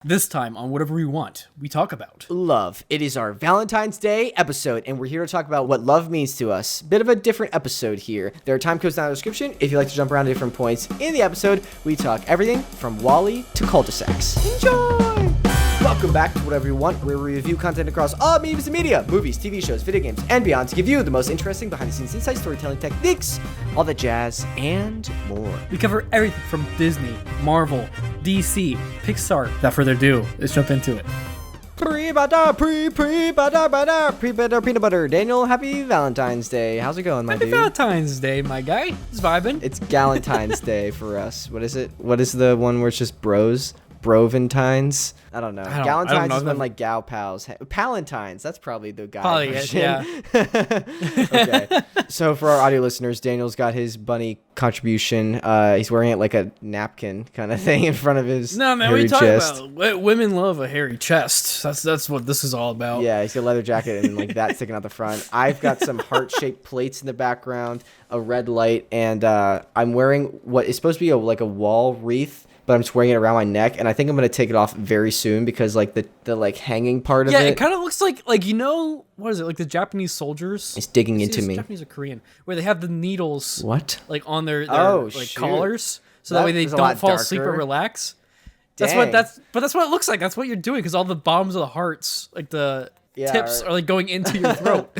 This time on Whatever We Want, we talk about love. It is our Valentine's Day episode, and we're here to talk about what love means to us. Bit of a different episode here. There are time codes down in the description. If you'd like to jump around to different points in the episode, we talk everything from Wall-E to cul-de-sacs. Enjoy! Welcome back to Whatever You Want, where we review content across all mediums and media, movies, TV shows, video games, and beyond to give you the most interesting behind-the-scenes insight, storytelling techniques, all that jazz, and more. We cover everything from Disney, Marvel, DC, Pixar. Without further ado, let's jump into it. PreBanter peanut butter. Daniel, happy Valentine's Day. How's it going, my dude? Happy Valentine's Day, my guy. It's vibing. It's Galentine's Day for us. What is it? What is the one where it's just bros? Broventines? I don't know. Galentine's is when like gal pals. Palentines. That's probably the guy. Probably version. Yeah. Okay. So for our audio listeners, Daniel's got his bunny contribution. He's wearing it like a napkin kind of thing in front of his No, man, hairy what are you chest. talking about? Women love a hairy chest. That's what this is all about. Yeah, he's got a leather jacket and like that sticking out the front. I've got some heart-shaped plates in the background, a red light, and I'm wearing what is supposed to be like a wall wreath, but I'm just wearing it around my neck, and I think I'm gonna take it off very soon because like the like hanging part of it. Yeah, it kind of looks like you know, what is it, like the Japanese soldiers? It's digging into me. Japanese or Korean, where they have the needles. What? Like on their Oh, like shoot. collars, so that way they is a don't lot fall asleep or darker. relax. Dang. That's what it looks like. That's what you're doing because all the bottoms of the hearts, like the tips, are like going into your throat.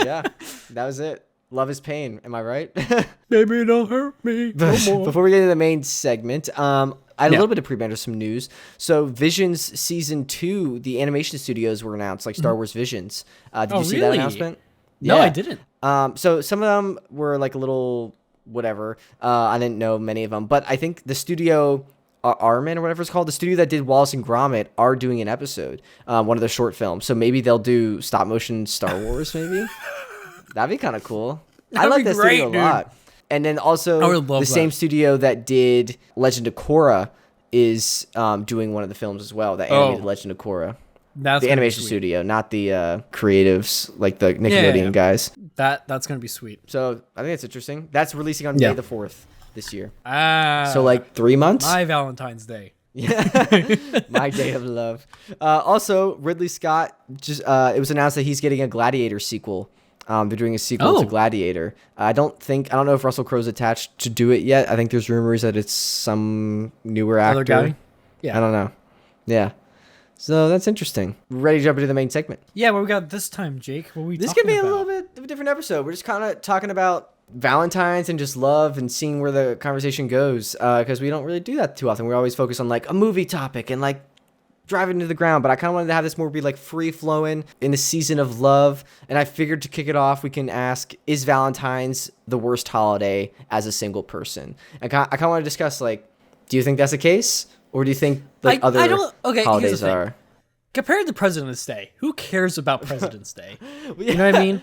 Yeah, that was it. Love is pain. Am I right? Baby, don't hurt me no more. Before we get into the main segment, I had a little bit of PreBanter, some news. So Visions Season 2, the animation studios were announced, like Star Wars Visions. Did you see that really? announcement? No, Yeah. I didn't. So some of them were like a little whatever. I didn't know many of them. But I think the studio, Armin or whatever it's called, the studio that did Wallace and Gromit are doing an episode, one of the short films. So maybe they'll do stop motion Star Wars, maybe? That'd be kind of cool. I like that studio a lot. And then also the same studio that did Legend of Korra is doing one of the films as well, that animated Legend of Korra. That's the animation studio, not the creatives, like the Nickelodeon guys. That's going to be sweet. So I think it's interesting. That's releasing on May the 4th this year. So like 3 months? My Valentine's Day. Yeah, my day of love. Also, Ridley Scott, just it was announced that he's getting a Gladiator sequel. They're doing a sequel to Gladiator. I don't know if Russell Crowe's attached to do it yet. I think there's rumors that it's some newer actor. Other guy? Yeah. I don't know. Yeah. So that's interesting. Ready to jump into the main segment? Yeah, what we got this time, Jake? What we This could be a little bit of a different episode. We're just kind of talking about Valentine's and just love and seeing where the conversation goes, because we don't really do that too often. We always focus on like a movie topic and like driving into the ground, but I kind of wanted to have this more be like free flowing in the season of love. And I figured to kick it off, we can ask, is Valentine's the worst holiday as a single person? I kind of want to discuss, like, do you think that's the case? Or do you think like other holidays are? Compared to President's Day, who cares about President's Day? You know what I mean?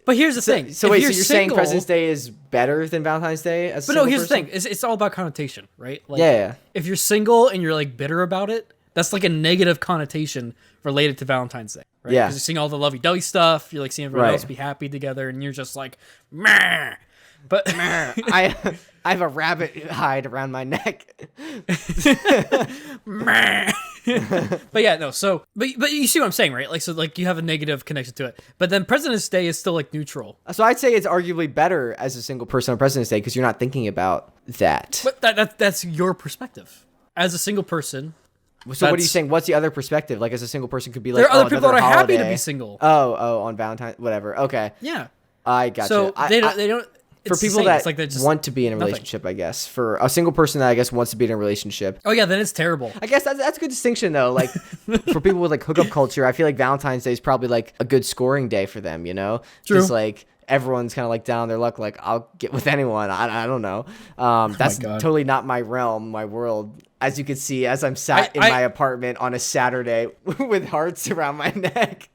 But here's the thing. So wait, so you're saying President's Day is better than Valentine's Day as a single person? But no, here's the thing. It's all about connotation, right? Like, yeah. If you're single and you're like bitter about it, that's like a negative connotation related to Valentine's Day, right? Yeah. Because you're seeing all the lovey-dovey stuff, you're like seeing everyone else be happy together, and you're just like, meh. But I have a rabbit hide around my neck. Meh. But yeah, no. So, but you see what I'm saying, right? Like, so like you have a negative connection to it, but then President's Day is still like neutral. So I'd say it's arguably better as a single person on President's Day because you're not thinking about that. But that's your perspective as a single person. So what are you saying? What's the other perspective? Like as a single person could be like, there are other people that are holiday. happy to be single. Oh, on Valentine's, whatever. Okay. Yeah. I got so you. They don't. For people that want to be in a relationship, I guess. For a single person that I guess wants to be in a relationship. Oh yeah, then it's terrible. I guess that's a good distinction though. Like for people with like hookup culture, I feel like Valentine's Day is probably like a good scoring day for them. You know, True. Just like everyone's kind of like down on their luck. Like I'll get with anyone. I don't know. That's totally not my realm, my world. As you can see, as I'm sat in my apartment on a Saturday with hearts around my neck.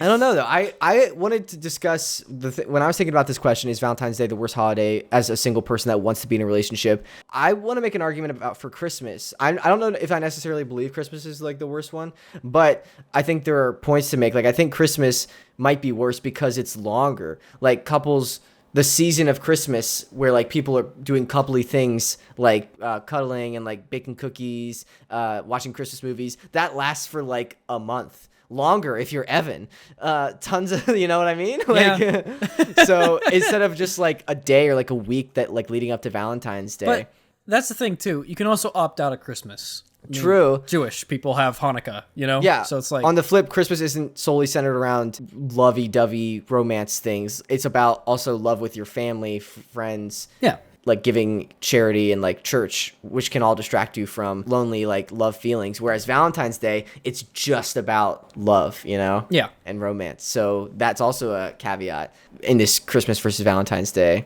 I don't know though. I wanted to discuss when I was thinking about this question, is Valentine's Day the worst holiday as a single person that wants to be in a relationship? I want to make an argument about for Christmas. I don't know if I necessarily believe Christmas is like the worst one, but I think there are points to make. Like I think Christmas might be worse because it's longer. Like couples the season of Christmas where like people are doing coupley things like cuddling and like baking cookies, watching Christmas movies, that lasts for like a month. Longer if you're Evan. Tons of, you know what I mean? Like, Yeah. So instead of just like a day or like a week that like leading up to Valentine's Day. But that's the thing too. You can also opt out of Christmas. True. Jewish people have Hanukkah, you know? Yeah. So it's like, on the flip, Christmas isn't solely centered around lovey-dovey romance things. It's about also love with your family, friends. yeah. Like giving charity and like church, which can all distract you from lonely like love feelings. Whereas Valentine's Day, it's just about love, you know? Yeah. And romance. So that's also a caveat in this Christmas versus Valentine's Day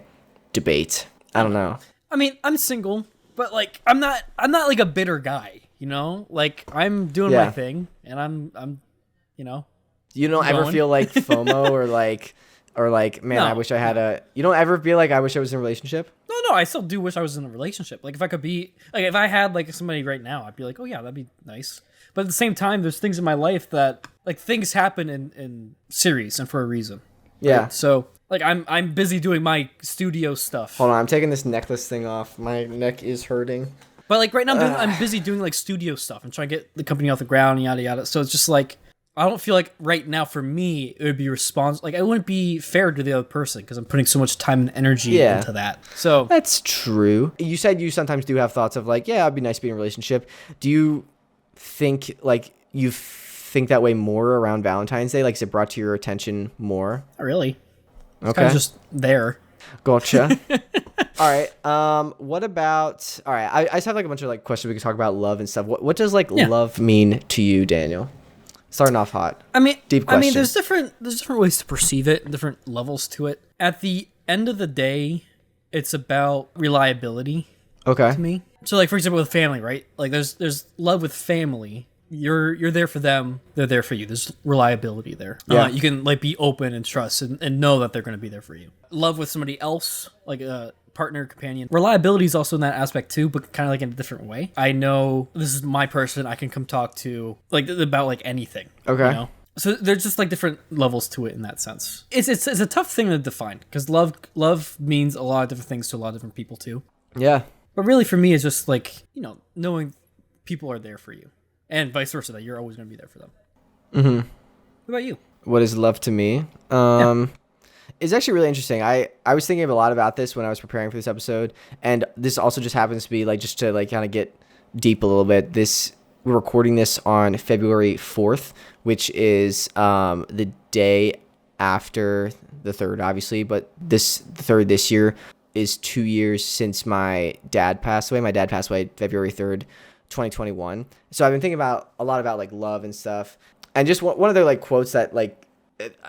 debate. I don't know. I mean, I'm single, but like I'm not like a bitter guy, you know? Like I'm doing my thing and I'm you know. You don't ever feel like FOMO or like, man, No. I wish I had a. You don't ever feel like I wish I was in a relationship? No, I still do wish I was in a relationship. Like if I could be like if I had like somebody right now, I'd be like, "Oh yeah, that'd be nice." But at the same time, there's things in my life that like things happen in series and for a reason. Yeah. Right? So, like I'm busy doing my studio stuff. Hold on, I'm taking this necklace thing off. My neck is hurting. But like right now I'm busy doing like studio stuff and trying to get the company off the ground and yada yada. So it's just like I don't feel like right now for me it would be like it wouldn't be fair to the other person because I'm putting so much time and energy into that. So that's true. You said you sometimes do have thoughts of like, yeah, it'd be nice to be in a relationship. Do you think like you think that way more around Valentine's Day? Like, is it brought to your attention more? not really. It's Okay. kind of just there. Gotcha. All right. What about? All right. I just have like a bunch of like questions we can talk about love and stuff. What does like love mean to you, Daniel? Starting off hot. I mean, Deep question. there's different ways to perceive it, different levels to it. At the end of the day, it's about reliability Okay. to me. So, like for example, with family, right? Like there's love with family. You're there for them. They're there for you. There's reliability there. Yeah. You can like be open and trust and know that they're going to be there for you. Love with somebody else, like a partner, companion. Reliability is also in that aspect too, but kind of like in a different way. I know this is my person. I can come talk to like about like anything. Okay. You know? So there's just like different levels to it in that sense. It's a tough thing to define because love means a lot of different things to a lot of different people too. Yeah. But really for me, it's just like, you know, knowing people are there for you and vice versa, that you're always going to be there for them. Mm-hmm. What about you? What is love to me? It's actually really interesting. I was thinking a lot about this when I was preparing for this episode, and this also just happens to be like just to like kind of get deep a little bit. We're recording this on February 4th, which is the day after the 3rd, obviously, but the 3rd this year is 2 years since my dad passed away. My dad passed away February 3rd, 2021. So I've been thinking a lot about like love and stuff, and just one of their like quotes that like.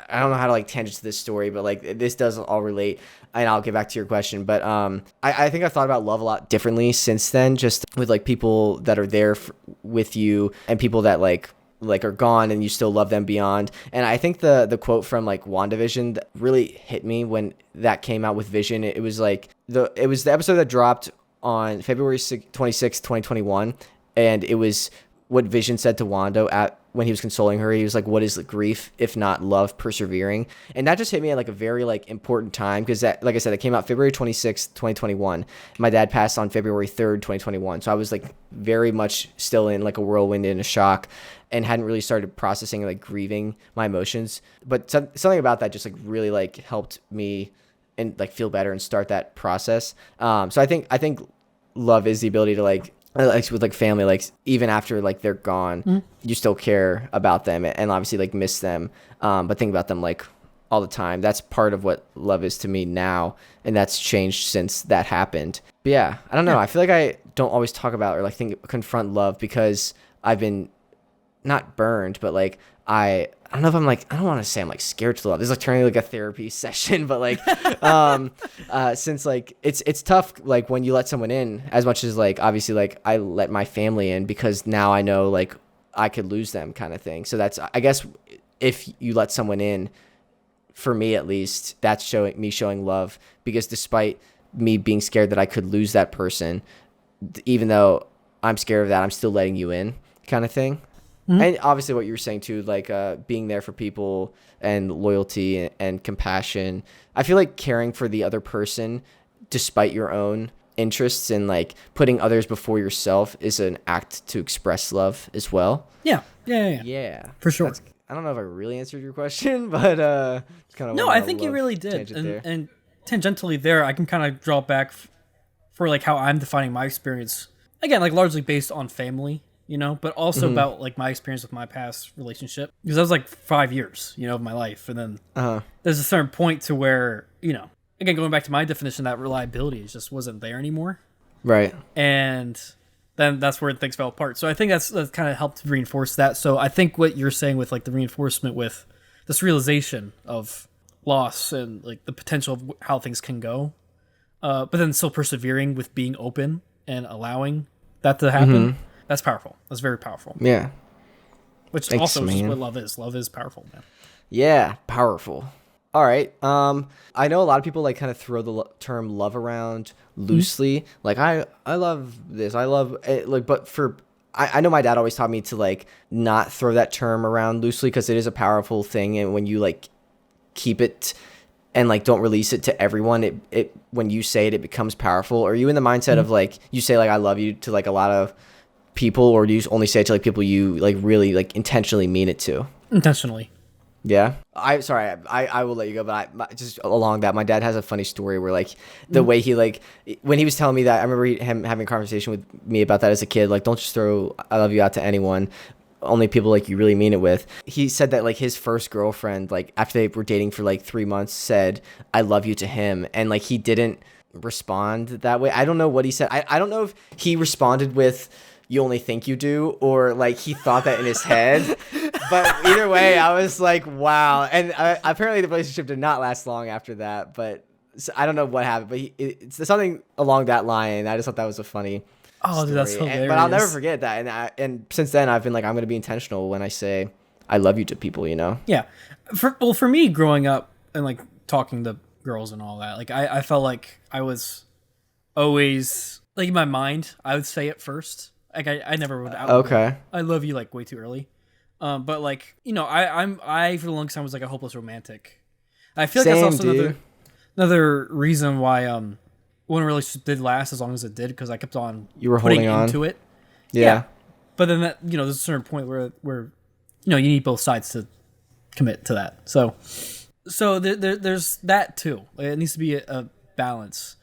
I don't know how to like tangent to this story, but like this does all relate, and I'll get back to your question. But I think I've thought about love a lot differently since then, just with like people that are there with you and people that like are gone and you still love them beyond. And I think the quote from like WandaVision that really hit me when that came out with Vision. It was like the episode that dropped on February 26th, 2021, and it was what Vision said to Wanda when he was consoling her. He was like, what is grief if not love persevering? And that just hit me at like a very like important time, because that, like I said, it came out February 26th, 2021. My dad passed on February 3rd, 2021. So I was like very much still in like a whirlwind and a shock, and hadn't really started processing like grieving my emotions. But something about that just like really like helped me and like feel better and start that process. So I think love is the ability to like with like family, like even after like they're gone, you still care about them and obviously like miss them, but think about them like all the time. That's part of what love is to me now, and that's changed since that happened. But yeah, I don't know. I feel like I don't always talk about or like confront love because I've been not burned, but like I don't know if I'm like, I don't want to say I'm like scared to love. This is like turning like a therapy session, but like, since like it's tough, like when you let someone in, as much as like, obviously like I let my family in because now I know like I could lose them kind of thing. So that's, I guess if you let someone in, for me at least, that's showing love, because despite me being scared that I could lose that person, even though I'm scared of that, I'm still letting you in kind of thing. And obviously what you were saying too, like being there for people and loyalty and compassion. I feel like caring for the other person despite your own interests and like putting others before yourself is an act to express love as well. Yeah. For sure. I don't know if I really answered your question, but kind of. No, I think you really did. And tangentially there, I can kind of draw back for like how I'm defining my experience. Again, like largely based on family, you know, but also about like my experience with my past relationship. Because that was like 5 years, you know, of my life. And then there's a certain point to where, you know, again, going back to my definition, that reliability just wasn't there anymore. Right. And then that's where things fell apart. So I think that's kind of helped reinforce that. So I think what you're saying with like the reinforcement with this realization of loss and like the potential of how things can go, but then still persevering with being open and allowing that to happen. That's powerful. That's very powerful. Yeah. Which also is what love is. Love is powerful, man. Yeah, powerful. All right. I know a lot of people like kind of throw the term love around loosely. Like I love this. I love it. Like, but I know my dad always taught me to like not throw that term around loosely because it is a powerful thing, and when you like keep it and like don't release it to everyone, it when you say it becomes powerful. Are you in the mindset of like you say like I love you to like a lot of people, or do you only say it to like people you like really like intentionally mean it to? Intentionally. Yeah. I will let you go, but just along that, my dad has a funny story where like the way he like when he was telling me that, I remember him having a conversation with me about that as a kid, like don't just throw I love you out to anyone, only people like you really mean it with. He said that like his first girlfriend, like after they were dating for like 3 months, said I love you to him, and like he didn't respond that way. I don't know what he said. I don't know if he responded with you only think you do, or like he thought that in his head. But either way, I was like, wow. And apparently the relationship did not last long after that, but so I don't know what happened, but it's something along that line. I just thought that was a funny story. Dude, that's hilarious. But I'll never forget that. And since then I've been like, I'm going to be intentional when I say I love you to people, you know? Yeah. For me growing up and like talking to girls and all that, like I felt like I was always like in my mind, I would say it first. Like I never would out. Okay. I love you like way too early. But like, you know, I for the longest time was like a hopeless romantic. I feel like that's also another reason why when a relationship did last as long as it did, because I kept on holding on into it. Yeah. But then that, you know, there's a certain point where you know, you need both sides to commit to that. So there's that too. Like, it needs to be a balance.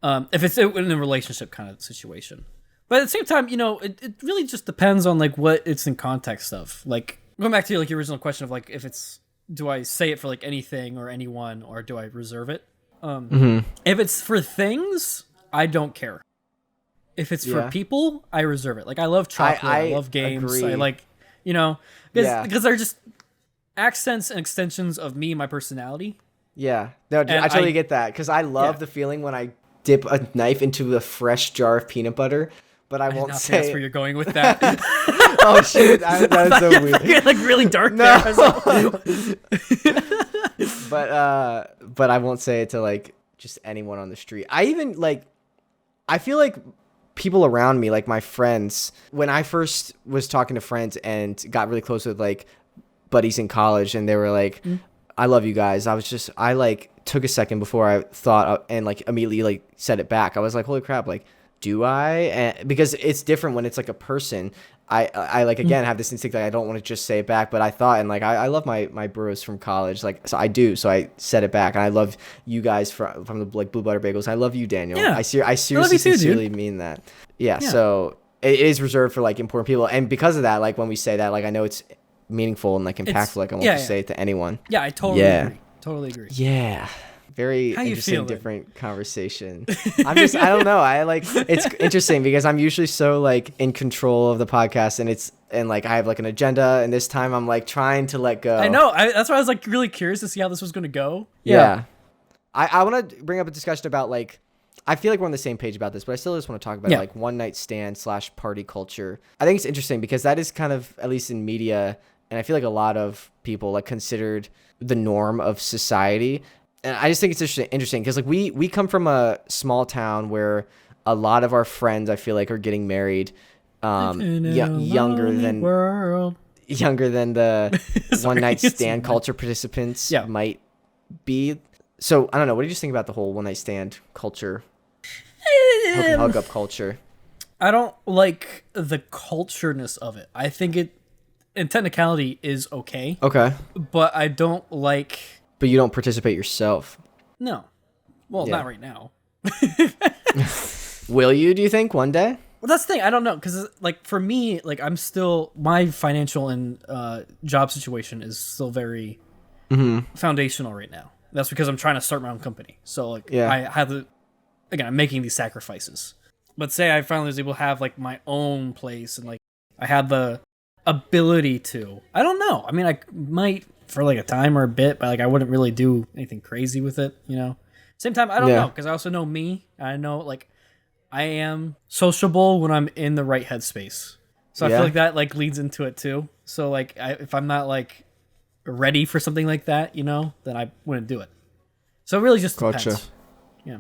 If it's in a relationship kind of situation. But at the same time, you know, it really just depends on like what it's in context of. Like going back to like your original question of like if it's do I say it for like anything or anyone, or do I reserve it? If it's for things, I don't care. If it's for people, I reserve it. Like I love chocolate, I love games. Agree. I like, you know, because they're just accents and extensions of me and my personality. Yeah, no, I totally get that, because I love the feeling when I dip a knife into a fresh jar of peanut butter. But I won't say. That's where you're going with that. Oh shit, that's so weird. Like really dark. No. But I won't say it to like just anyone on the street. I even like, I feel like people around me, like my friends, when I first was talking to friends and got really close with like buddies in college, and they were like, "I love you guys." I like took a second before I thought and like immediately like said it back. I was like, "Holy crap!" Like. Do I? Because it's different when it's like a person. I like, again, have this instinct that I don't want to just say it back, but I thought, and like, I love my bros from college. Like, so I do. So I said it back, and I love you guys from the like Blue Butter Bagels. I love you, Daniel. Yeah. I seriously sincerely mean that. Yeah. So it is reserved for like important people. And because of that, like when we say that, like, I know it's meaningful and like impactful. Like I won't just say it to anyone. Yeah. I totally agree. Totally agree. Yeah. Very interesting, different conversation. I don't know. It's interesting because I'm usually so like in control of the podcast, and like I have like an agenda, and this time I'm like trying to let go. I know. That's why I was like really curious to see how this was going to go. Yeah. I want to bring up a discussion about like, I feel like we're on the same page about this, but I still just want to talk about like one night stand / party culture. I think it's interesting because that is kind of, at least in media, and I feel like a lot of people like considered the norm of society. And I just think it's interesting because like we come from a small town where a lot of our friends, I feel like, are getting married younger than world. younger than the Sorry, one night it's stand fine. culture participants Yeah. might be. So I don't know. What do you just think about the whole one night stand culture, hook up culture? I don't like the cultureness of it. I think it, in technicality, is okay. Okay. But I don't like. But you don't participate yourself. No. Well, Yeah. not right now. Will you, do you think, one day? Well, that's the thing. I don't know. Because, like, for me, like, I'm still. My financial and job situation is still very foundational right now. That's because I'm trying to start my own company. So, like, Yeah. I have the. Again, I'm making these sacrifices. But say I finally was able to have, like, my own place and, like, I had the ability to. I don't know. I mean, I might for, like, a time or a bit, but, like, I wouldn't really do anything crazy with it, you know? Same time, I don't know, because I also know me. I know, like, I am sociable when I'm in the right headspace. So I feel like that, like, leads into it, too. So, like, if I'm not, like, ready for something like that, you know, then I wouldn't do it. So it really just depends. Yeah.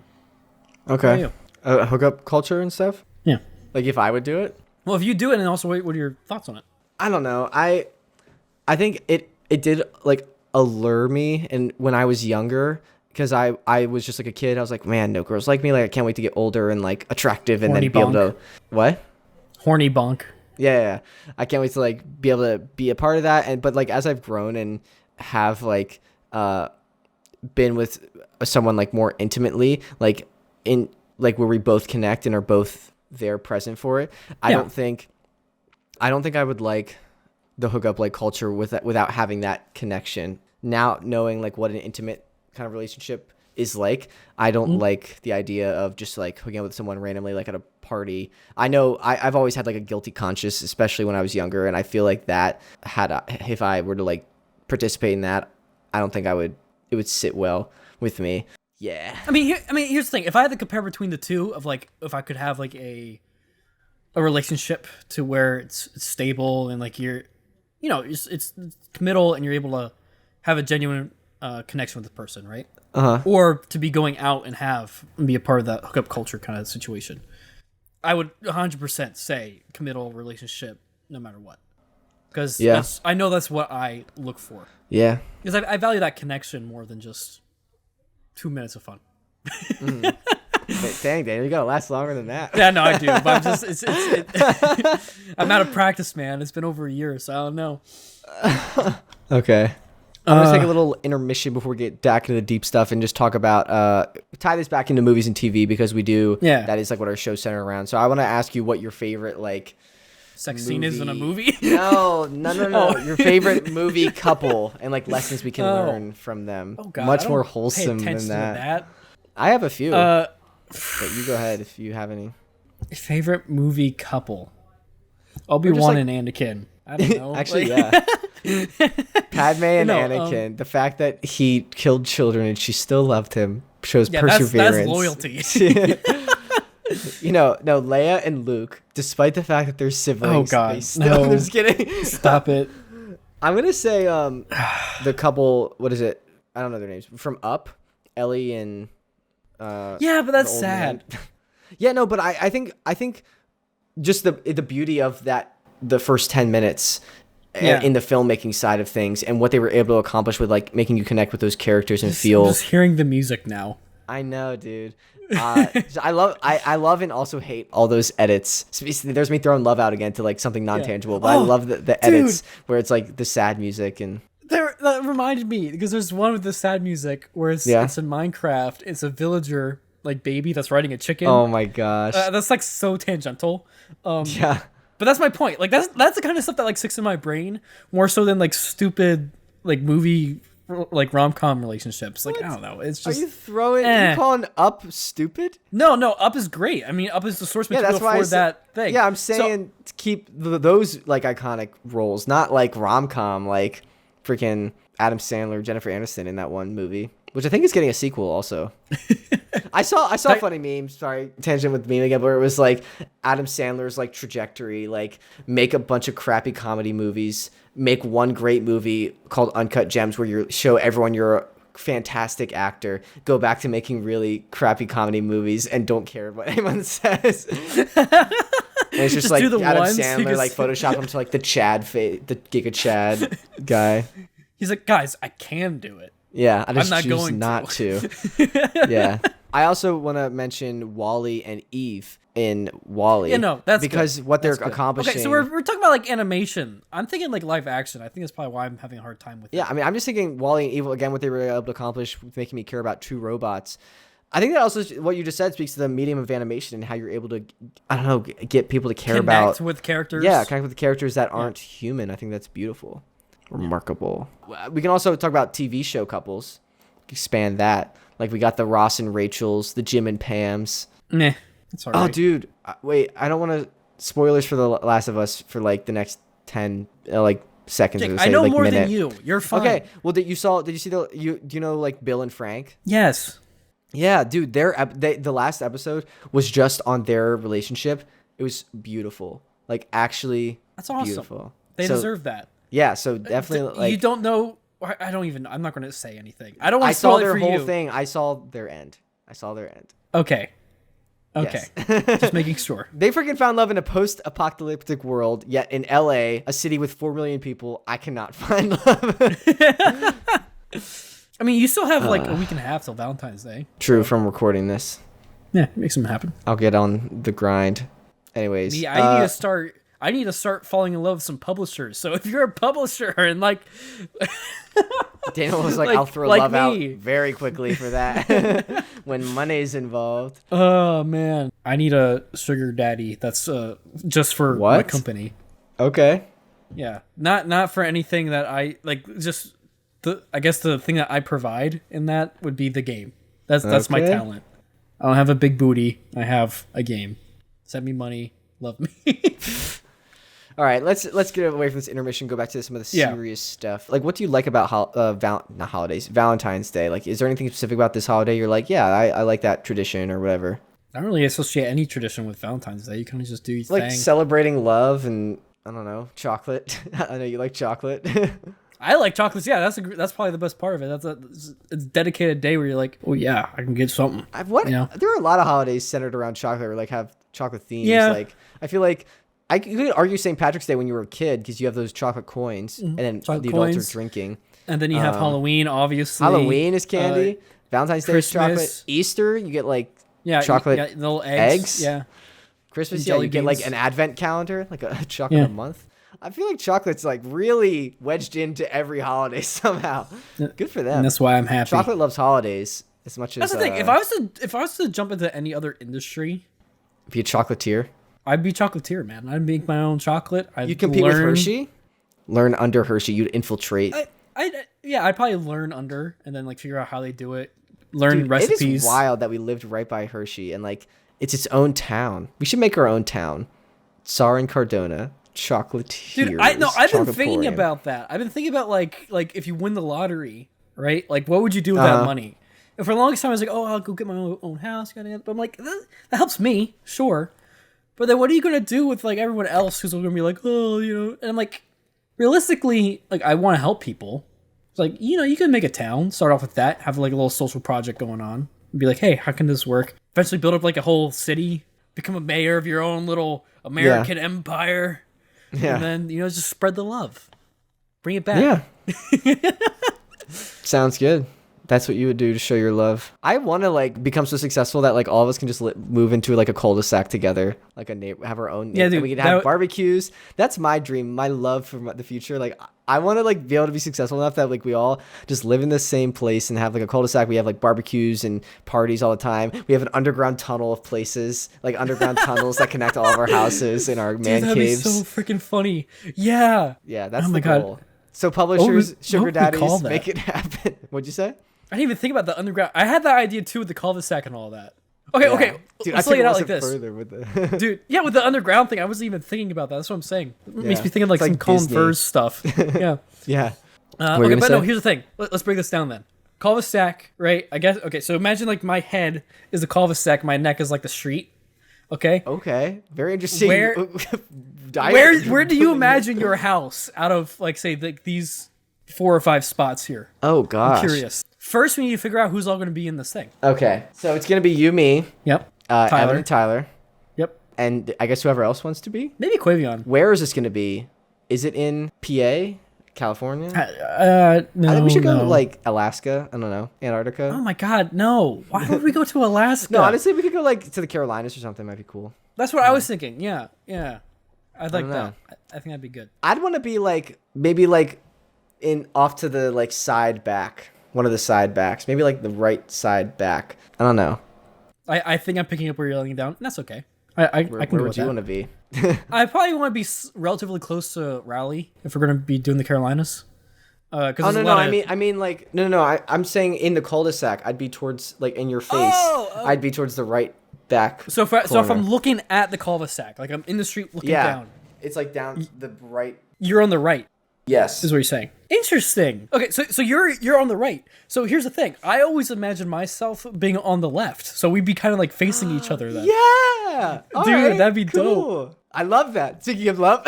Okay. Hookup culture and stuff? Yeah. Like if I would do it? Well, if you do it, and also, what are your thoughts on it? I don't know. I think it did like allure me, and when I was younger, because I was just like a kid, I was like, man, no girls like me. Like I can't wait to get older and like attractive, and Horny then be able bonk. to what? Horny bonk. Yeah. I can't wait to like be able to be a part of that. And but like as I've grown and have like been with someone like more intimately, like in like where we both connect and are both there present for it, I don't think I would like the hookup like culture without having that connection. Now knowing like what an intimate kind of relationship is like, I don't like the idea of just like hooking out with someone randomly like at a party. I know I've always had like a guilty conscience, especially when I was younger, and I feel like that if I were to like participate in that, I don't think it would sit well with me. Yeah. I mean, here's the thing. If I had to compare between the two, of like, if I could have like a relationship to where it's stable and like you're, you know, it's committal and you're able to have a genuine connection with the person, right? Or to be going out and be a part of that hookup culture kind of situation, I would 100% say committal relationship no matter what, because I know that's what I look for. Yeah, because I value that connection more than just 2 minutes of fun. Dang, Daniel, you gotta last longer than that. Yeah, no, I do, but I'm just I'm out of practice, man. It's been over a year, so I don't know. Okay. I'm going to take a little intermission before we get back into the deep stuff and just talk about, tie this back into movies and TV because we do, that is like what our show's centered around. So I want to ask you what your favorite, like, sex scene is in a movie? No. Your favorite movie couple and like lessons we can learn from them. Oh, God. Much more wholesome than that. I have a few. But you go ahead if you have any. Favorite movie couple? Obi-Wan and Anakin. I don't know. Actually, yeah. Padme and Anakin. The fact that he killed children and she still loved him shows perseverance. That's loyalty. No, Leia and Luke, despite the fact that they're siblings, oh God, I'm just kidding. Stop it. I'm gonna say the couple. What is it? I don't know their names. From Up, Ellie and yeah, but that's sad. Yeah, no, but I think just the beauty of that, the first 10 minutes in the filmmaking side of things and what they were able to accomplish with like making you connect with those characters and feel. Just hearing the music now. I know, dude. I love and also hate all those edits. There's me throwing love out again to like something non-tangible, but I love the edits where it's like the sad music and. That reminded me because there's one with the sad music where it's in Minecraft. It's a villager like baby that's riding a chicken. Oh my gosh, that's like so tangential. Yeah, but that's my point. Like that's the kind of stuff that like sticks in my brain more so than like stupid like movie like rom-com relationships. Like, what? I don't know. It's just. Are you calling Up stupid? No. Up is great. I mean, Up is the source material for that thing. Yeah, I'm saying to keep those like iconic roles, not like rom-com like freaking Adam Sandler, Jennifer Aniston in that one movie, which I think is getting a sequel also. I saw funny memes, sorry, tangent with meme again, where it was like Adam Sandler's like trajectory, like make a bunch of crappy comedy movies, make one great movie called Uncut Gems where you show everyone you're a fantastic actor, go back to making really crappy comedy movies and don't care what anyone says. And it's just like Adam Sandler, like Photoshop him to like the Chad face, the Giga Chad guy. He's like, guys, I can do it. Yeah, I'm not going not to. Yeah. I also want to mention Wally and Eve in Wall-E. Yeah, no, that's because good. what they're accomplishing. Okay, so we're talking about like animation. I'm thinking like live action. I think that's probably why I'm having a hard time with it. Yeah, I mean, I'm just thinking Wall-E and Eve, again, what they were able to accomplish with making me care about two robots. I think that also, what you just said, speaks to the medium of animation and how you're able to, I don't know, get people to care about. Connect with characters. Yeah, connect with the characters that aren't human. I think that's beautiful. Remarkable. We can also talk about TV show couples. Expand that. Like, we got the Ross and Rachels, the Jim and Pams. Meh. That's all right. Oh, dude. Wait, I don't want to... Spoilers for The Last of Us for, like, the next 10, seconds. Jake, I know like, more minute. Than you. You're fine. Okay. Well, did you see do you know, like, Bill and Frank? Yes. Yeah, dude. The last episode was just on their relationship. It was beautiful. Like, actually that's awesome. Beautiful. They deserve that. Yeah, so definitely, like... You don't know... I'm not going to say anything. I don't want to spoil it for you. I saw their whole thing. I saw their end. Okay. Yes. Just making sure. They freaking found love in a post-apocalyptic world, yet in LA, a city with 4 million people, I cannot find love. I mean, you still have like a week and a half till Valentine's Day. True, from recording this. Yeah, make something happen. I'll get on the grind. Anyways. I need to start falling in love with some publishers. So if you're a publisher and like... Daniel was like I'll throw love out very quickly for that when money's involved. Oh, man. I need a sugar daddy that's just for my company. Okay. Yeah. Not for anything that I... Like, just... I guess the thing that I provide in that would be the game. That's my talent. I don't have a big booty. I have a game. Send me money. Love me. All right, let's get away from this intermission. Go back to some of the serious stuff. Like, what do you like about Valentine's Day? Like, is there anything specific about this holiday you're like, yeah, I like that tradition or whatever? I don't really associate any tradition with Valentine's Day. You kind of just do your thing. Like celebrating love and I don't know, chocolate. I know you like chocolate. I like chocolates. Yeah, that's probably the best part of it. It's a dedicated day where you're like, oh yeah, I can get something. There are a lot of holidays centered around chocolate or like have chocolate themes. Yeah. Like I feel like you could argue St. Patrick's Day when you were a kid because you have those chocolate coins and then the adults are drinking. And then you have Halloween, obviously. Halloween is candy. Valentine's Day is chocolate. Easter, you get like chocolate little eggs. Yeah. Christmas, you get like an advent calendar, like a chocolate a month. I feel like chocolate's like really wedged into every holiday somehow. Good for them. And that's why I'm happy. Chocolate loves holidays as much as... That's the thing. If I was to jump into any other industry... Be a chocolatier? I'd be chocolatier, man. I'd make my own chocolate. You'd compete with Hershey? Learn under Hershey. You'd infiltrate. I'd probably learn under and then like figure out how they do it. Learn recipes. It is wild that we lived right by Hershey and like it's its own town. We should make our own town. Tsar and Cardona. Chocolatiers. Dude, I've been thinking about that. I've been thinking about like if you win the lottery, right? Like what would you do with that money? And for the longest time I was like, oh, I'll go get my own house. But I'm like, that helps me, sure. But then what are you gonna do with like everyone else who's gonna be like, oh, and I'm like, realistically, like I want to help people. It's like, you can make a town, start off with that, have like a little social project going on, and be like, hey, how can this work? Eventually build up like a whole city, become a mayor of your own little American empire. Yeah. And then, just spread the love. Bring it back. Yeah. Sounds good. That's what you would do to show your love. I want to like become so successful that like all of us can just move into like a cul-de-sac together, like have our own. Yeah, dude, we can have barbecues. That's my dream, my love for the future. Like I want to like be able to be successful enough that like we all just live in the same place and have like a cul-de-sac. We have like barbecues and parties all the time. We have an underground tunnel of places, like underground tunnels that connect all of our houses and our man that'd caves. That'd be so freaking funny. Yeah. Yeah, that's the goal. So publishers, sugar daddies, make it happen. What'd you say? I didn't even think about the underground. I had that idea too with the cul-de-sac and all that. Okay. Dude, let's lay it out like this. With the Dude, yeah, with the underground thing, I wasn't even thinking about that. That's what I'm saying. It makes me think of like some Colin Firth stuff. Yeah. Yeah. Okay, but no, here's the thing. Let's break this down then. Cul-de-sac, right? I guess. Okay, so imagine like my head is the cul-de-sac, my neck is like the street. Okay. Okay. Very interesting. Where do you imagine your house out of like say these 4 or 5 spots here? Oh gosh. I'm curious. First, we need to figure out who's all going to be in this thing. Okay. So it's going to be you, me. Yep. Evan and Tyler. Yep. and I guess whoever else wants to be. Maybe Quavion. Where is this going to be? Is it in PA, California? No. I think we should go to like Alaska. I don't know, Antarctica. Oh my God, no! Why would we go to Alaska? No, honestly, we could go like to the Carolinas or something. Might be cool. That's what I was thinking. Yeah. I'd like know. that. I think that'd be good. I'd want to be like maybe like in off to the like side back, one of the side backs, maybe like the right side back. I don't know. I think I'm picking up where you're laying down. That's okay. I can Where go with would you that. want to be? I probably want to be relatively close to Raleigh if we're going to be doing the Carolinas. Oh no! I mean like no. I'm saying in the cul-de-sac, I'd be towards like in your face. I'd be towards the right back. So if I'm looking at the cul-de-sac, like I'm in the street looking down. It's like down the right. You're on the right. Yes. Is what you're saying. Interesting. Okay, so you're on the right. So here's the thing. I always imagine myself being on the left. So we'd be kind of like facing each other then. Yeah. Dude, that'd be dope. I love that. Speaking of love.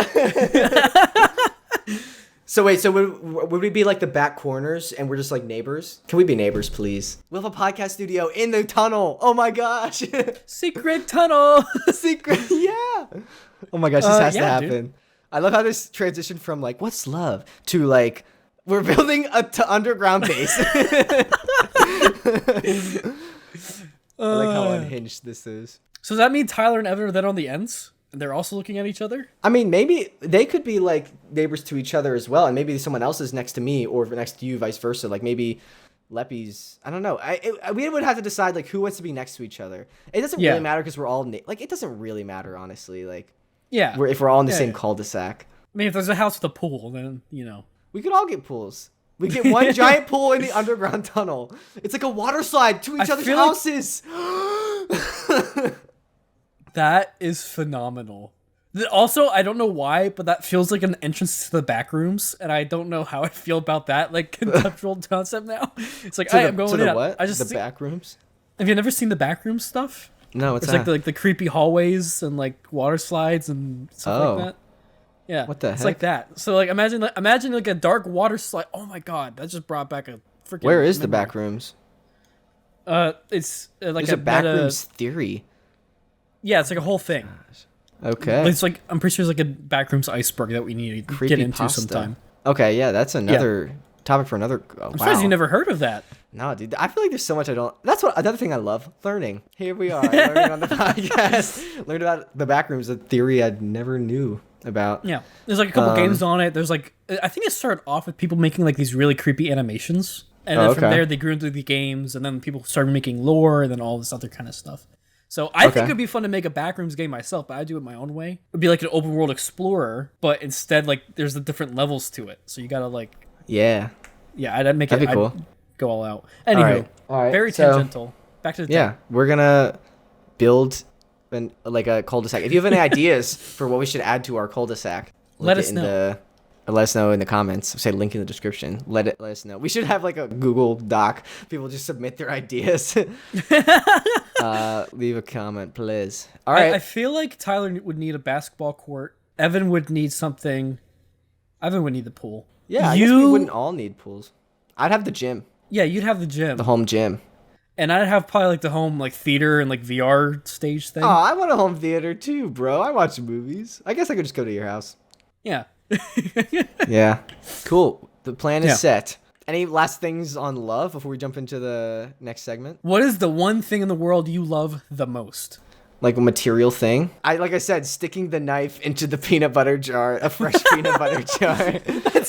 So wait, would we be like the back corners and we're just like neighbors? Can we be neighbors, please? We'll have a podcast studio in the tunnel. Oh my gosh. Secret tunnel. Secret. Yeah. Oh my gosh, this has to happen. Dude. I love how this transitioned from like, what's love to like, we're building a underground base. I like how unhinged this is. So does that mean Tyler and Evan are then on the ends? And they're also looking at each other? I mean, maybe they could be like neighbors to each other as well. And maybe someone else is next to me or next to you, vice versa. Like maybe Leppy's, I don't know. We would have to decide like who wants to be next to each other. It doesn't really matter because we're all, like it doesn't really matter, honestly. Like, yeah, if we're all in the same cul-de-sac. I mean, if there's a house with a pool, then, you know. We could all get pools. We get one giant pool in the underground tunnel. It's like a water slide to each other's houses. That is phenomenal. Also, I don't know why, but that feels like an entrance to the back rooms, and I don't know how I feel about that, like, conceptual concept now. It's like, I'm going in. What? I just the back rooms? Have you never seen the back room stuff? No, it's like the creepy hallways and like water slides and stuff like that. Yeah, what the heck? It's like that. So like imagine like a dark water slide. Oh my God, that just brought back a freaking. Where is the back rooms? It's like there's a back rooms theory. Yeah, it's like a whole thing. Okay. It's like I'm pretty sure it's like a backrooms iceberg that we need to get into sometime. Okay, yeah, that's another topic for another. I'm surprised you never heard of that. No, dude, I feel like there's so much I don't. That's what another thing I love, learning. Here we are, learning on the podcast. Learned about the backrooms, a theory I never knew about. Yeah, there's like a couple games on it. There's like I think it started off with people making like these really creepy animations, and then from there they grew into the games, and then people started making lore, and then all this other kind of stuff. So I think it'd be fun to make a backrooms game myself, but I do it my own way. It'd be like an open world explorer, but instead like there's the different levels to it. So you gotta like I'd make That'd it be cool. I'd go all out. Anywho, all right. Very tangential. Back to the thing. We're gonna build like a cul-de-sac. If you have any ideas for what we should add to our cul-de-sac, let us know. Let us know in the comments. Say link in the description. Let us know. We should have like a Google Doc. People just submit their ideas. Leave a comment, please. All right. I feel like Tyler would need a basketball court. Evan would need something. Evan would need the pool. Yeah, I guess we wouldn't all need pools. I'd have the gym. Yeah, you'd have the gym. The home gym. And I'd have probably like the home like theater and like VR stage thing. Oh, I want a home theater too, bro. I watch movies. I guess I could just go to your house. Yeah. Yeah. Cool. The plan is set. Any last things on love before we jump into the next segment? What is the one thing in the world you love the most? Like a material thing? Like I said, sticking the knife into the peanut butter jar, a fresh peanut butter jar.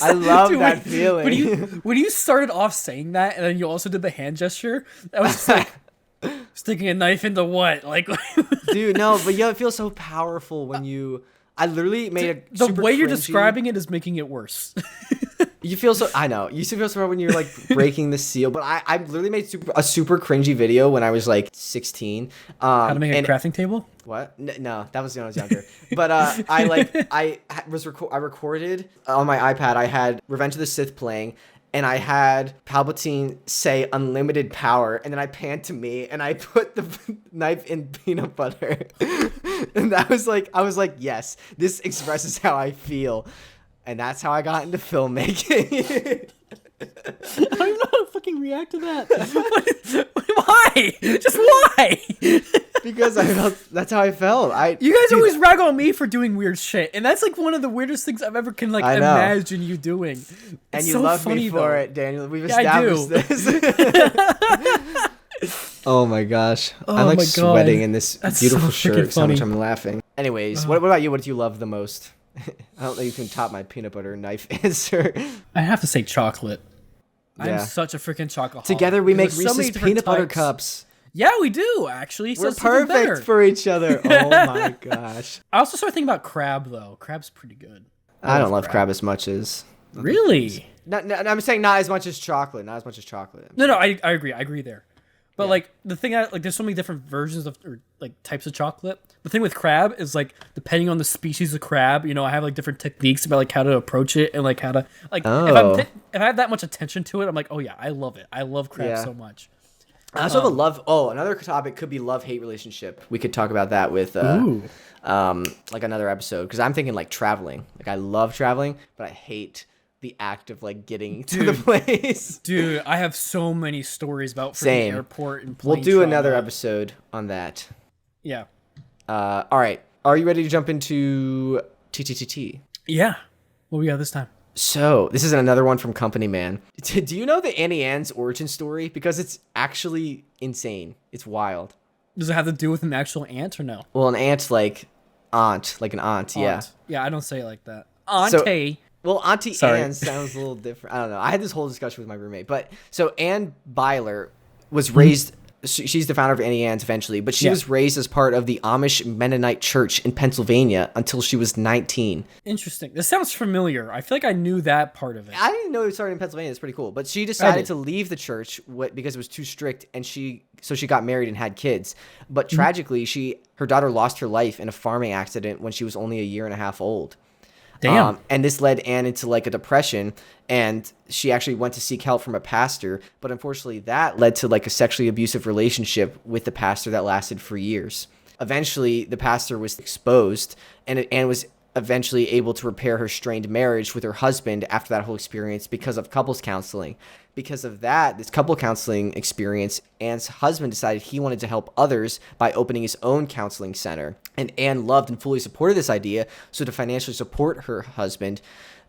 I love that feeling. When you started off saying that, and then you also did the hand gesture, I was just like, sticking a knife into what? Like, dude, no, but it feels so powerful when you. I literally made the way you're describing it is making it worse. You feel so. I know. You feel so bad when you're like breaking the seal, but I literally made a super cringy video when I was like 16. How to make a crafting table? What? No, that was when I was younger. But I recorded on my iPad. I had Revenge of the Sith playing, and I had Palpatine say unlimited power, and then I panned to me, and I put the knife in peanut butter. And I was like, yes, this expresses how I feel. And that's how I got into filmmaking. I don't even know how to fucking react to that. Why? Just why? because that's how I felt. You guys always rag on me for doing weird shit, and that's like one of the weirdest things I've ever can like imagine you doing. And you love me for it, Daniel. We've established this. Oh my gosh. I'm like sweating in this beautiful shirt so much I'm laughing. Anyways, what about you? What do you love the most? I don't think you can top my peanut butter knife answer. I have to say chocolate. I'm such a freaking chocolate. Together we make Reese's peanut butter cups. Yeah, we do, actually. We're perfect for each other. Oh my gosh. I also started thinking about crab, though. Crab's pretty good. I don't love crab as much as... Really? No, I'm saying not as much as chocolate. Not as much as chocolate. No, I agree. I agree there. But like the thing, there's so many different versions of or like types of chocolate. The thing with crab is like depending on the species of crab, I have like different techniques about like how to approach it and like how to like if I have that much attention to it, I'm like, oh yeah, I love it. I love crab so much. I also have a love. Oh, another topic could be love-hate relationship. We could talk about that with like another episode because I'm thinking like traveling. Like I love traveling, but I hate the act of like getting to the place. Dude, I have so many stories about the airport and plane We'll do another episode on that. Yeah. All right. Are you ready to jump into TTTT? Yeah. What we got this time? So this is another one from Company Man. Do you know the Annie Ann's origin story? Because it's actually insane. It's wild. Does it have to do with an actual ant or no? Well, an ant like an aunt. Yeah. Yeah, I don't say it like that. Auntie. Well, Auntie Anne sounds a little different. I don't know. I had this whole discussion with my roommate. But so Anne Byler was raised, she's the founder of Annie Ann's eventually, but she was raised as part of the Amish Mennonite Church in Pennsylvania until she was 19. Interesting. This sounds familiar. I feel like I knew that part of it. I didn't know it started in Pennsylvania. It's pretty cool. But she decided to leave the church because it was too strict, and she got married and had kids. But tragically, her daughter lost her life in a farming accident when she was only a year and a half old. Damn. And this led Anne into like a depression, and she actually went to seek help from a pastor, but unfortunately that led to like a sexually abusive relationship with the pastor that lasted for years. Eventually the pastor was exposed, and Anne was eventually able to repair her strained marriage with her husband after that whole experience because of couples counseling. Because of this couple counseling experience, Anne's husband decided he wanted to help others by opening his own counseling center. And Anne loved and fully supported this idea. So to financially support her husband,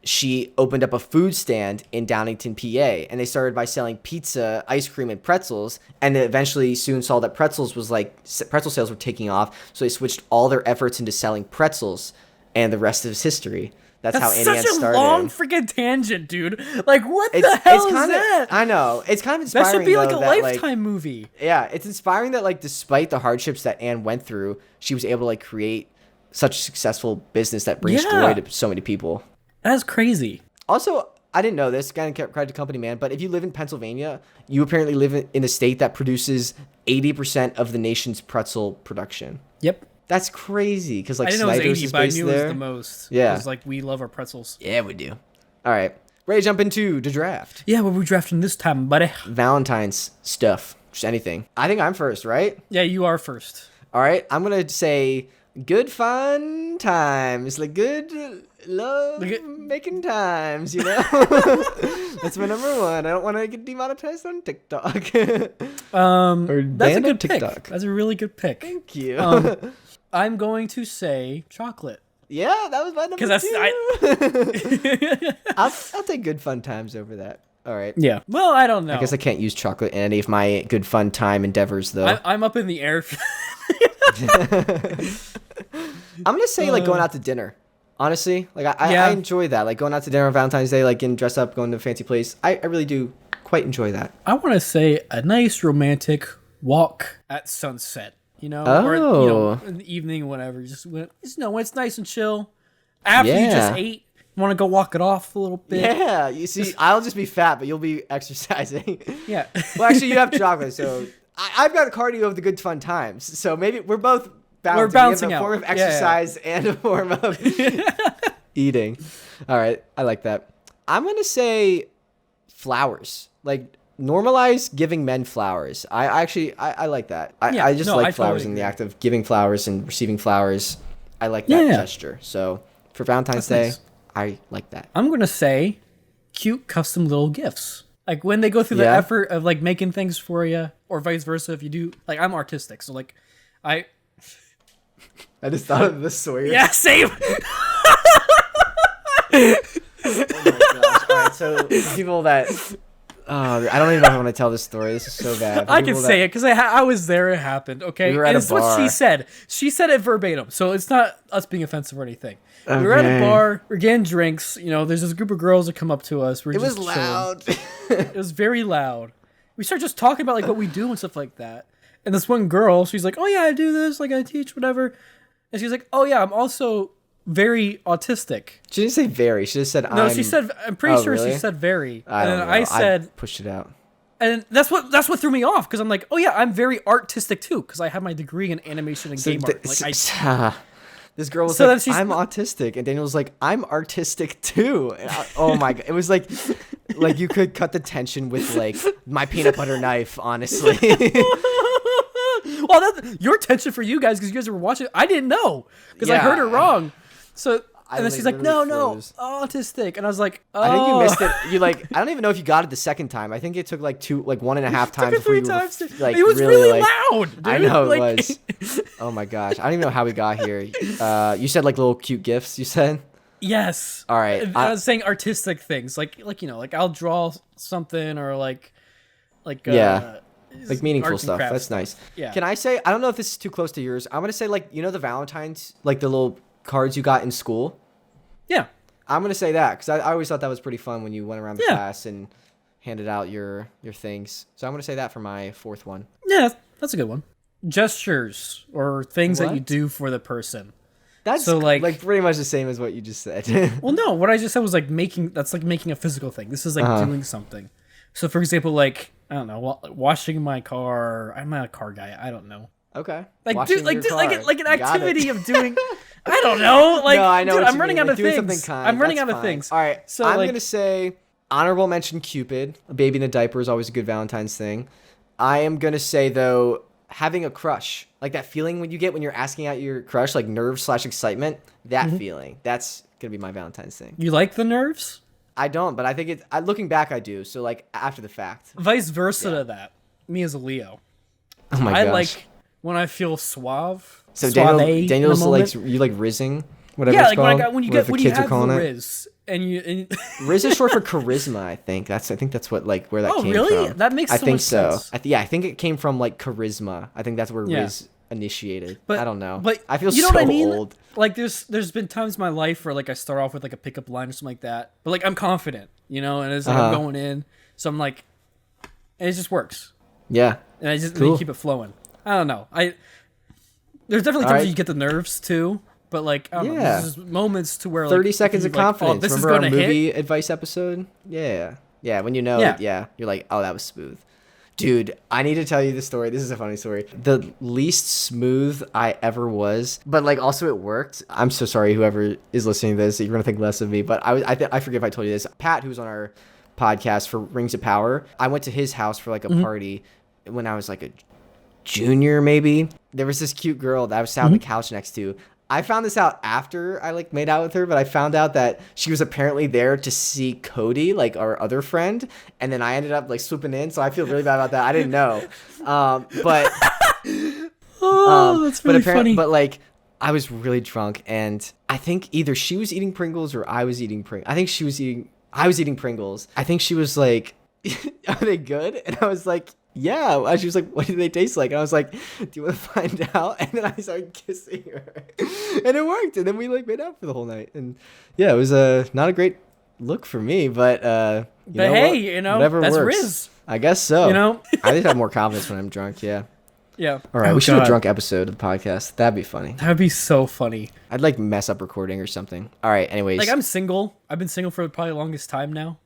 she opened up a food stand in Downingtown, PA. And they started by selling pizza, ice cream, and pretzels. And they eventually soon saw that pretzel sales were taking off. So they switched all their efforts into selling pretzels. And the rest is history. That's how Annie Ann started. That's such a long freaking tangent, dude. Like, what the hell is that? I know. It's kind of inspiring. That should be like a Lifetime movie. Yeah, it's inspiring that, like, despite the hardships that Anne went through, she was able to, like, create such a successful business that brings joy to so many people. That's crazy. Also, I didn't know this. Again, credit to Company Man. But if you live in Pennsylvania, you apparently live in a state that produces 80% of the nation's pretzel production. Yep. That's crazy because like I didn't know it was 80, is but I knew there. It was the most. Yeah, because like we love our pretzels. Yeah, we do. All right, ready to jump into the draft? Yeah, what are we drafting this time, buddy? Valentine's stuff, just anything. I think I'm first, right? Yeah, you are first. All right, I'm gonna say good fun times, like good love making times. You know, that's my number one. I don't want to get demonetized on TikTok. Or that's a good TikTok. Pick. That's a really good pick. Thank you. I'm going to say chocolate. Yeah, that was my number two. I'll take good fun times over that. All right. Yeah. Well, I don't know. I guess I can't use chocolate in any of my good fun time endeavors, though. I'm up in the air. I'm gonna say like going out to dinner. Honestly, like I enjoy that. Like going out to dinner on Valentine's Day, like getting dressed up, going to a fancy place. I really do quite enjoy that. I want to say a nice romantic walk at sunset. Or in the evening, whatever. Just when it's nice and chill. After you just ate, you want to go walk it off a little bit. Yeah, you see, I'll just be fat, but you'll be exercising. Yeah. Well, actually, you have chocolate, so I've got cardio of the good fun times. So maybe we're both balancing. We're balancing out. A form of exercise and a form of eating. All right, I like that. I'm gonna say flowers, like. Normalize giving men flowers. I like that. I just like flowers totally in the act of giving flowers and receiving flowers. I like that gesture. So for Valentine's Day, nice. I like that. I'm going to say cute custom little gifts. Like when they go through the effort of like making things for you or vice versa. If you do, like I'm artistic. So like I just thought of the Sawyer. Yeah, same. Oh my gosh. All right, so people that I don't even know if I want to tell this story. This is so bad. I can say it because I was there. It happened. Okay, we were at and it's a bar. what she said. She said it verbatim, so it's not us being offensive or anything. Okay. We were at a bar. We're getting drinks. You know, there's this group of girls that come up to us. It was loud. It was very loud. We start just talking about like what we do and stuff like that. And this one girl, she's like, "Oh yeah, I do this. Like I teach, whatever." And she's like, "Oh yeah, I'm also very autistic." She didn't say very. She just said no. She said, "I'm pretty sure really? She said very." I don't know. I said, I pushed it out. And that's what threw me off because I'm like, "Oh yeah, I'm very artistic too," because I have my degree in animation and game art. Like this girl was like, "I'm autistic," and Daniel was like, "I'm artistic too." And oh my god, it was like you could cut the tension with like my peanut butter knife, honestly. Well, that's your tension for you guys because you guys were watching. I didn't know because I heard it wrong. So and then she's like, no, autistic, and I was like, oh. I think you missed it. You like, I don't even know if you got it the second time. I think it took like 1.5 times. It was really loud. Dude. I know it was. Oh my gosh, I don't even know how we got here. You said like little cute gifts. You said. Yes. All right. I was saying artistic things, like you know, like I'll draw something or like yeah. Like meaningful stuff. That's nice. Yeah. Can I say, I don't know if this is too close to yours. I'm going to say like, you know, the Valentines, like the little cards you got in school. Yeah. I'm going to say that because I always thought that was pretty fun when you went around the class and handed out your things. So I'm going to say that for my fourth one. Yeah, that's a good one. Gestures or things that you do for the person. That's so like pretty much the same as what you just said. Well, no, what I just said was like making a physical thing. This is like doing something. So for example, like, I don't know, washing my car. I'm not a car guy. I don't know. Okay. Like like an activity of doing. I don't know. Like, no, I know. Dude, I'm running out of things. I'm running out of things. All right. So I'm gonna say honorable mention Cupid. A baby in a diaper is always a good Valentine's thing. I am gonna say though, having a crush, like that feeling when you get when you're asking out your crush, like nerves/excitement. That feeling. That's gonna be my Valentine's thing. You like the nerves? I don't, but I think looking back, I do. So like after the fact. Vice versa to that. Me as a Leo. Oh my gosh. I like when I feel suave. So Daniel's like you like rizzing, whatever. Yeah, like when you have the Riz and Riz is short for charisma. I think that's what like where that came from. Oh really? That makes so much sense. I think it came from like charisma. I think that's where Riz initiated. But I don't know. But I feel you know so what I mean? old. Like there's been times in my life where like I start off with like a pickup line or something like that, but like I'm confident, you know, and as like, I'm going in, so I'm like, and it just works. Yeah. And I just keep it flowing. I don't know. There's definitely times you get the nerves too, but like I don't know, there's moments to where like 30 seconds of confidence. This Remember is going our to movie hit? Advice episode? Yeah. Yeah, when you know it, you're like, "Oh, that was smooth." Dude, I need to tell you the story. This is a funny story. The least smooth I ever was, but like also it worked. I'm so sorry whoever is listening to this. You're gonna think less of me, but I forget if I told you this. Pat, who's on our podcast for Rings of Power, I went to his house for like a party when I was like a junior maybe. There was this cute girl that I was sat on the couch next to. I found this out after I like made out with her, but I found out that she was apparently there to see Cody, like our other friend, and then I ended up like swooping in. So I feel really bad about that. I didn't know, but that's really funny. But like I was really drunk, and I think either she was eating Pringles or I was eating Pringles. I think I was eating Pringles. I think she was like, "Are they good?" And I was like, yeah. And she was like, "What do they taste like?" And I was like, "Do you want to find out?" And then I started kissing her, and it worked. And then we like made out for the whole night. And yeah, it was not a great look for me, but you know, whatever that's works. Riz. I guess so. You know, I just have more confidence when I'm drunk. Yeah. Yeah. All right, we should do a drunk episode of the podcast. That'd be funny. That'd be so funny. I'd like mess up recording or something. All right. Anyways, like I'm single. I've been single for probably the longest time now.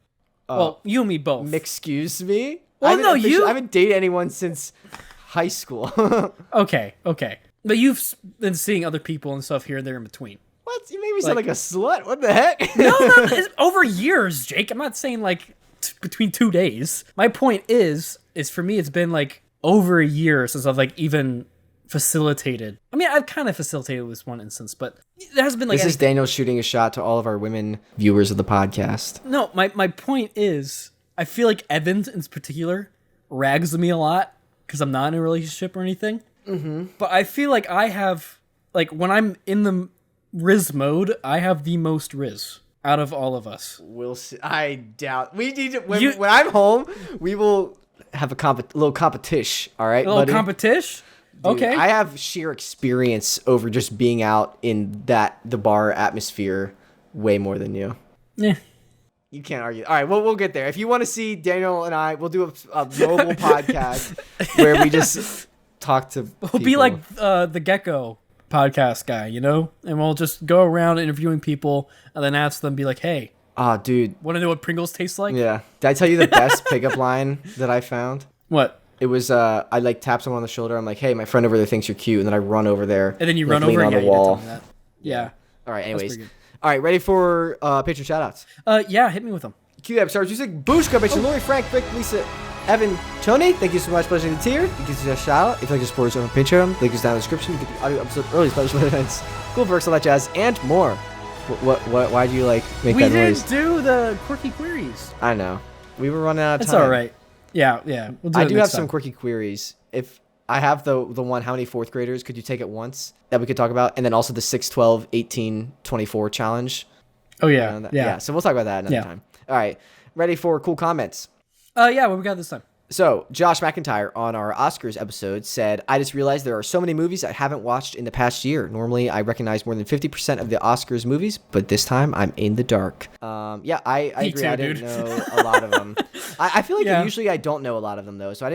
Well, you and me both. Excuse me. Well, no, I haven't dated anyone since high school. Okay. But you've been seeing other people and stuff here and there in between. What? You made me sound like a slut. What the heck? No, it's over years, Jake. I'm not saying like between 2 days. My point is for me, it's been like over a year since I've like even facilitated. I mean, I've kind of facilitated this one instance, but there hasn't been like. This is Daniel shooting a shot to all of our women viewers of the podcast. No, my point is, I feel like Evans in particular rags me a lot because I'm not in a relationship or anything. But I feel like I have, like, when I'm in the Riz mode, I have the most Riz out of all of us. We'll see. I doubt. We need to, when I'm home, we will have a little competition, all right, A little buddy? competition? Okay. I have sheer experience over just being out in the bar atmosphere way more than you. Yeah. You can't argue. All right, well, we'll get there. If you want to see Daniel and I, we'll do a mobile podcast where we just talk to people. We'll be like the Gecko podcast guy, you know? And we'll just go around interviewing people and then ask them, be like, hey. Dude. Want to know what Pringles taste like? Yeah. Did I tell you the best pickup line that I found? What? It was, I like tap someone on the shoulder. I'm like, hey, my friend over there thinks you're cute. And then I run over there. And then you run over on the the wall. Yeah. All right, anyways. All right, ready for Patron shoutouts? Yeah, hit me with them. Cue Stars Music, Booshka, Mitchell, Lori, Frank, Vic, Lisa, Evan, Tony. Thank you so much for listening to the tier. You can see a shout out. If you'd like to support us on Patreon, link is down in the description. You get the audio episode early, special events, cool perks, all that jazz, and more. Why do you make that noise? We didn't do the quirky queries. I know. We were running out of time. It's all right. Yeah. We'll do I it do next have time. some quirky queries. If I have the one, how many fourth graders could you take at once that we could talk about? And then also the 6, 12, 18, 24 challenge. Oh, yeah. So we'll talk about that another time. All right. Ready for cool comments? Yeah, what we got this time? So, Josh McIntyre on our Oscars episode said, I just realized there are so many movies I haven't watched in the past year. Normally, I recognize more than 50% of the Oscars movies, but this time I'm in the dark. Yeah, I agree. Too, I didn't know a lot of them. I feel like usually I don't know a lot of them, though. So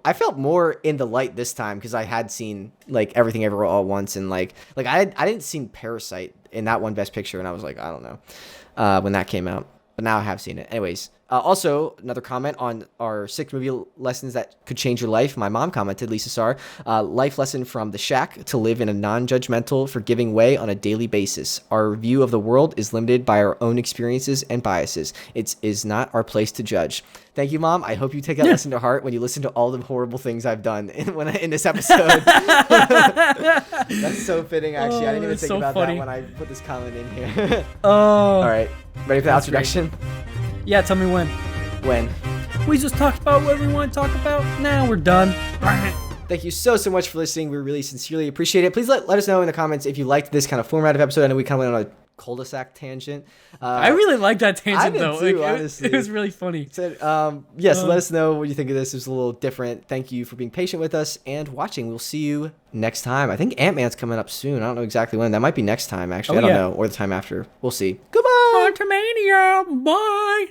I felt more in the light this time because I had seen like Everything Everywhere All at Once. And like I didn't see Parasite in that one Best Picture. And I was like, I don't know when that came out. But now I have seen it. Anyways. Also, another comment on our 6 movie lessons that could change your life. My mom commented, Lisa Sarr, life lesson from The Shack: to live in a non-judgmental, forgiving way on a daily basis. Our view of the world is limited by our own experiences and biases. It is not our place to judge. Thank you, Mom. I hope you take that lesson to heart when you listen to all the horrible things I've done in this episode. That's so fitting, actually. I didn't even think about that when I put this comment in here. All right. Ready for the introduction? Yeah, tell me when. When? We just talked about what we want to talk about. Now we're done. Thank you so much for listening. We really sincerely appreciate it. Please let us know in the comments if you liked this kind of format of episode. I know we kind of went on a cul-de-sac tangent. I really liked that tangent, I did though. too, like, honestly. It was really funny. So, let us know what you think of this. It was a little different. Thank you for being patient with us and watching. We'll see you next time. I think Ant-Man's coming up soon. I don't know exactly when. That might be next time, actually. I don't know. Or the time after. We'll see. Goodbye. Quantumania. Bye.